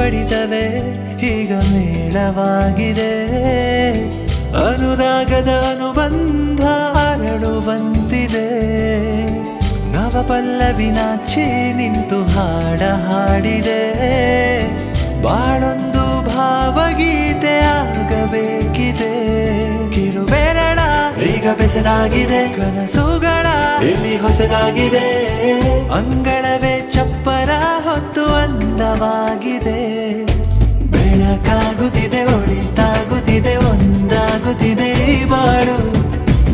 ಬಡಿತವೆ ಈಗ ಮೇಳವಾಗಿದೆ ಅನುರಾಗದ ಅನುಬಂಧ ಹರಡುವಂತಿದೆ ನವಪಲ್ಲವಿನಾಚೆ ನಿಂತು ಹಾಡ ಹಾಡಿದೆ ಬಾಳೊಂದು ಭಾವಗೀತೆ ಆಗಬೇಕಿದೆ ಕಿರುಬೆರಳ ಈಗ ಬೆಸರಾಗಿದೆ ಕನಸುಗಳ ಇಲ್ಲಿ ಹೊಸದಾಗಿದೆ ಅಂಗಳವೇ ಚಪ್ಪರ ಹೊತ್ತು ಅಂದವಾಗಿದೆ ಬೆಳಕಾಗುತ್ತಿದೆ ಒಳಿತಾಗುತ್ತಿದೆ ಒಂದಾಗುತ್ತಿದೆ ಈ ಬಾಳು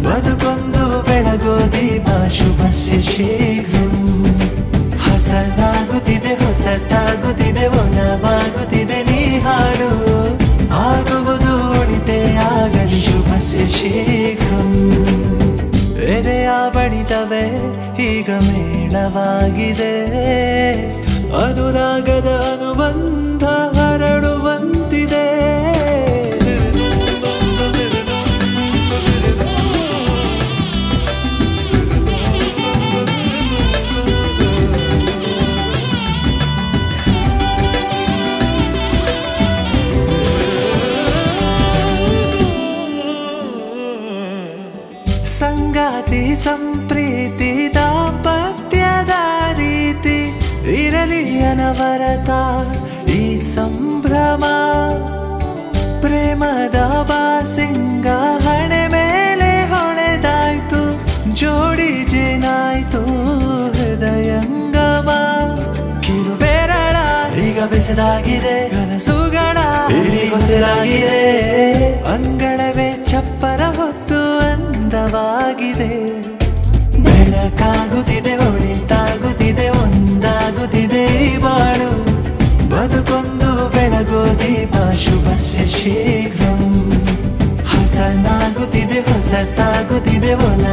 ಬದುಕೊಂದು ಬೆಳಗೋ ದೀಪ ಶುಭಸ್ಯ ಶೀಘ್ರಂ ಹಸನಾಗುತ್ತಿದೆ ಹೊಸತಾಗುತ್ತಿದೆ ಒಣವಾಗುತ್ತಿದೆ ನೀ ಹಾಡು ಆಗುವುದು ಒಳಿತೆ ಆಗಲಿ ಶುಭಸ್ಯ ಶೀಘ್ರಂ ಎದೆಯ ಬಡಿತವೆ ಈಗ ಮೇಳವಾಗಿದೆ ಅನುರಾಗದ ಅನುಬಂಧ ಹರಡುವಂತಿದೆ ಸಂಗಾತಿ ಸಂಪ್ರೀತಿ ದಾಂಪತ್ಯದ ರೀತಿ ಇರಲಿ ಅನವರತ ಈ ಸಂಭ್ರಮ ಪ್ರೇಮದ ಬಾಸಿಂಗ ಹಣೆ ಮೇಲೆ ಹೊಳೆದಾಯ್ತು ಜೋಡಿ ಜೇನಾಯ್ತು ಹೃದಯಂಗಮ ಕಿರುಬೆರಳ ಈಗ ಬೆಸರಾಗಿದೆ ಕನಸುಗಳ ಹೊಸದಾಗಿದೆ ಅಂಗಳವೇ ಚಪ್ಪರ ಹೊತ್ತು ಅಂದವಾಗಿದೆ ಬೆಳಕಾಗುತ್ತಿದೆ ಒಳಿತಾಗುತ್ತಿದೆ ಒಂದಾಗುತ್ತಿದೆ ಈ ಬಾಳು ಬದುಕೊಂದು ಬೆಳಗೋ ದೀಪ ಶುಭಸ್ಯ ಶೀಘ್ರಂ ಹಸನಾಗುತ್ತಿದೆ ಹೊಸತಾಗುತ್ತಿದೆ ಒಲ